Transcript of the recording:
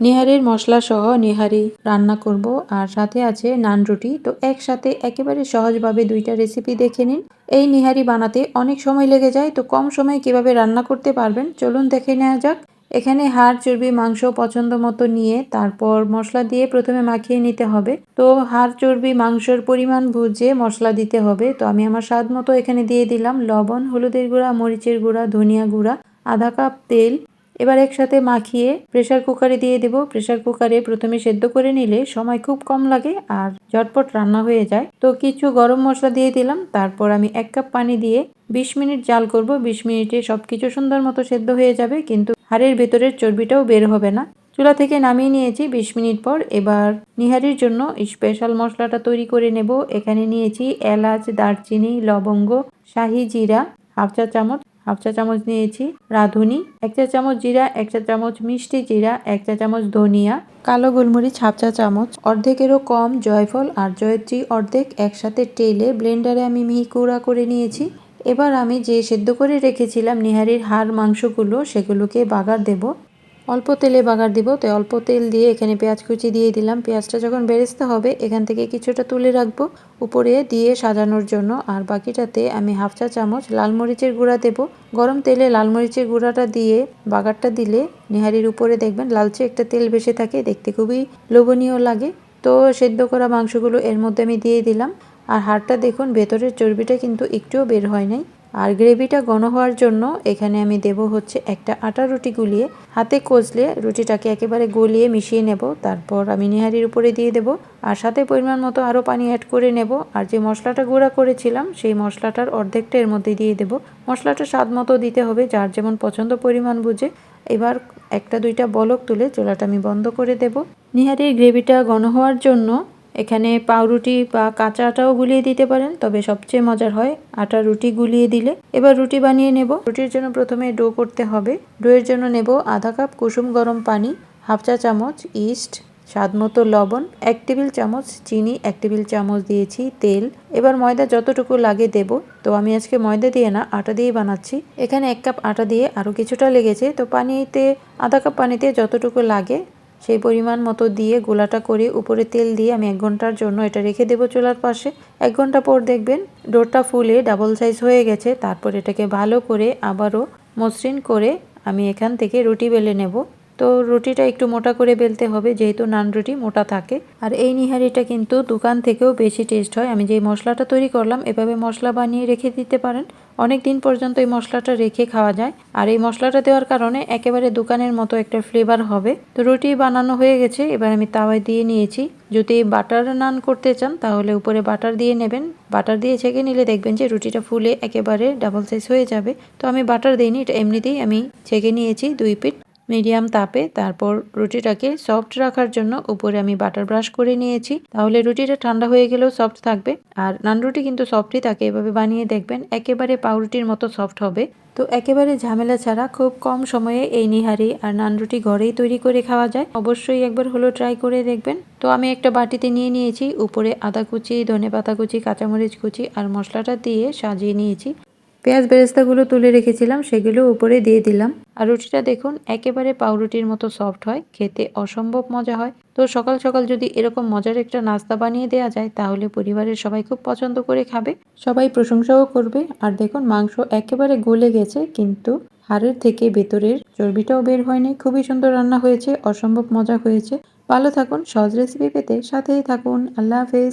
নিহারির মশলা সহ নিহারি রান্না করব আর সাথে আছে নান রুটি। তো একসাথে একেবারে সহজভাবে দুইটা রেসিপি দেখে নিন। এই নিহারি বানাতে অনেক সময় লেগে যায়, তো কম সময়ে কিভাবে রান্না করতে পারবেন চলুন দেখে নেওয়া যাক। এখানে হাড় চর্বি মাংস পছন্দ মতো নিয়ে তারপর মশলা দিয়ে প্রথমে মাখিয়ে নিতে হবে। তো হাড় চর্বি মাংসের পরিমাণ বুঝে মশলা দিতে হবে। তো আমি আমার স্বাদ মতো এখানে দিয়ে দিলাম লবণ, হলুদের গুঁড়া, মরিচের গুঁড়া, ধনিয়া গুঁড়া, আধা কাপ তেল। এবার একসাথে মাখিয়ে প্রেসার কুকারে দিয়ে দেব। প্রেসার কুকারে প্রথমে সেদ্ধ করে নিলে সময় খুব কম লাগে আর ঝটপট রান্না হয়ে যায়। তো কিছু গরম মশলা দিয়ে দিলাম, তারপর আমি 1 কাপ পানি দিয়ে 20 মিনিট জাল করব। 20 মিনিটে সবকিছু সুন্দর মতো সেদ্ধ হয়ে যাবে, কিন্তু হাড়ের ভেতরের চর্বিটাও বের হবে না। চুলা থেকে নামিয়ে নিয়েছি 20 মিনিট পর। এবার নিহারির জন্য স্পেশাল মশলাটা তৈরি করে নেব। এখানে নিয়েছি এলাচ, দারচিনি, লবঙ্গ, শাহি জিরা হাফ চা চামচ নিয়েছি রাঁধুনি, 1 চা চামচ জিরা, 1 চা চামচ মিষ্টি জিরা, 1 চা চামচ ধনিয়া, কালো গোলমরিচ হাফ চা চামচ, অর্ধেকেরও কম জয়ফল আর জয়ত্রী অর্ধেক একসাথে টেলে ব্লেন্ডারে আমি মিহি গুঁড়া করে নিয়েছি। এবার আমি যে সেদ্ধ করে রেখেছিলাম নিহারির হাড় মাংসগুলো, সেগুলোকে বাগার দেব। অল্প তেলে বাগার দিব। তো অল্প তেল দিয়ে এখানে পেঁয়াজ কুচি দিয়ে দিলাম। পেঁয়াজটা যখন বেরেস্তা হবে এখান থেকে কিছুটা তুলে রাখবো উপরে দিয়ে সাজানোর জন্য, আর বাকিটাতে আমি হাফ চা চামচ লাল মরিচের গুঁড়া দেব। গরম তেলে লাল মরিচের গুঁড়াটা দিয়ে বাগারটা দিলে নিহারির উপরে দেখবেন লালচে একটা তেল ভেসে থাকে, দেখতে খুবই লোভনীয় লাগে। তো সেদ্ধ করা মাংসগুলো এর মধ্যে আমি দিয়ে দিলাম। আর হাড়টা দেখুন ভেতরের চর্বিটা কিন্তু একটুও বের হয় নাই। আর গ্রেভিটা ঘন হওয়ার জন্য এখানে আমি দেব হচ্ছে একটা আটা রুটি গুলিয়ে, হাতে কষলে রুটিটাকে একেবারে গলিয়ে মিশিয়ে নেব। তারপর আমি নিহারির উপরে দিয়ে দেব আর সাথে পরিমাণ মতো আরও পানি অ্যাড করে নেব। আর যে মশলাটা গুঁড়া করেছিলাম সেই মশলাটার অর্ধেকটা এর মধ্যে দিয়ে দেব। মশলাটা স্বাদ মতো দিতে হবে, যার যেমন পছন্দ পরিমাণ বুঝে। এবার একটা দুইটা বলক তুলে চুলাটা আমি বন্ধ করে দেব। নিহারির গ্রেভিটা ঘন হওয়ার জন্য এখানে পাউরুটি বা কাঁচা আটাও গুলিয়ে দিতে পারেন, তবে সবচেয়ে মজার হয় আটা রুটি গুলিয়ে দিলে। এবার রুটি বানিয়ে নেব। রুটির জন্য প্রথমে ডো করতে হবে। ডোয়ের জন্য নেব আধা কাপ কুসুম গরম পানি, হাফ চা চামচ ইস্ট, স্বাদ মতো লবণ, 1 টেবিল চামচ চিনি, 1 টেবিল চামচ দিয়েছি তেল। এবার ময়দা যতটুকু লাগে দেব। তো আমি আজকে ময়দা দিয়ে না আটা দিয়ে বানাচ্ছি। এখানে 1 কাপ আটা দিয়ে আরও কিছুটা লেগেছে। তো পানিতে আধা কাপ পানিতে যতটুকু লাগে সেই পরিমাণ মতো দিয়ে গোলাটা করে উপরে তেল দিয়ে আমি 1 ঘন্টার জন্য এটা রেখে দেবো চুলার পাশে। 1 ঘন্টা পর দেখবেন ডোটা ফুলে ডাবল সাইজ হয়ে গেছে। তারপর এটাকে ভালো করে আবারও মসৃণ করে আমি এখান থেকে রুটি বেলে নেব। তো রুটিটা একটু মোটা করে বেলতে হবে, যেহেতু নান রুটি মোটা থাকে। আর এই নিহারিটা কিন্তু দোকান থেকেও বেশি টেস্ট হয়। আমি যে মশলাটা তৈরি করলাম এভাবে মশলা বানিয়ে রেখে দিতে পারেন, অনেক দিন পর্যন্ত এই মশলাটা রেখে খাওয়া যায়। আর এই মশলাটা দেওয়ার কারণে একেবারে দোকানের মতো একটা ফ্লেভার হবে। তো রুটি বানানো হয়ে গেছে। এবার আমি তাওয়ায় দিয়ে নিয়েছি। যদি বাটার নান করতে চান তাহলে উপরে বাটার দিয়ে নেবেন। বাটার দিয়ে ছেঁকে নিলে দেখবেন যে রুটিটা ফুলে একেবারে ডাবল সাইজ হয়ে যাবে। তো আমি বাটার দিইনি, এটা এমনিতেই আমি ছেঁকে নিয়েছি 2 পিঠ মিডিয়াম তাপে। তারপর রুটিটাকে সফট রাখার জন্য উপরে আমি বাটার ব্রাশ করে নিয়েছি, তাহলে রুটিটা ঠান্ডা হয়ে গেলেও সফট থাকবে। আর নান রুটি কিন্তু সফটই থাকে, এভাবে বানিয়ে দেখবেন একেবারে পাউরুটির মতো সফট হবে। তো একেবারে ঝামেলা ছাড়া খুব কম সময়ে এই নিহারি আর নান রুটি ঘরেই তৈরি করে খাওয়া যায়। অবশ্যই একবার হলো ট্রাই করে দেখবেন। তো আমি একটা বাটিতে নিয়ে নিয়েছি, উপরে আদা কুচি, ধনেপাতা কুচি, কাঁচামরিচ কুচি আর মশলাটা দিয়ে সাজিয়ে নিয়েছি। পেঁয়াজ বেরেস্তাগুলো তুলে রেখেছিলাম সেগুলো উপরে দিয়ে দিলাম। আর রুটিটা দেখুন একেবারে পাউরুটির মতো সফট হয়, খেতে অসম্ভব মজা হয়। তো সকাল সকাল যদি এরকম মজার একটা নাস্তা বানিয়ে দেওয়া যায় তাহলে পরিবারের সবাই খুব পছন্দ করে খাবে, সবাই প্রশংসাও করবে। আর দেখুন মাংস একেবারে গলে গেছে, কিন্তু হাড়ের থেকে ভেতরের চর্বিটাও বের হয়নি। খুবই সুন্দর রান্না হয়েছে, অসম্ভব মজা হয়েছে। ভালো থাকুন, সহজ রেসিপি পেতে সাথেই থাকুন। আল্লাহ হাফেজ।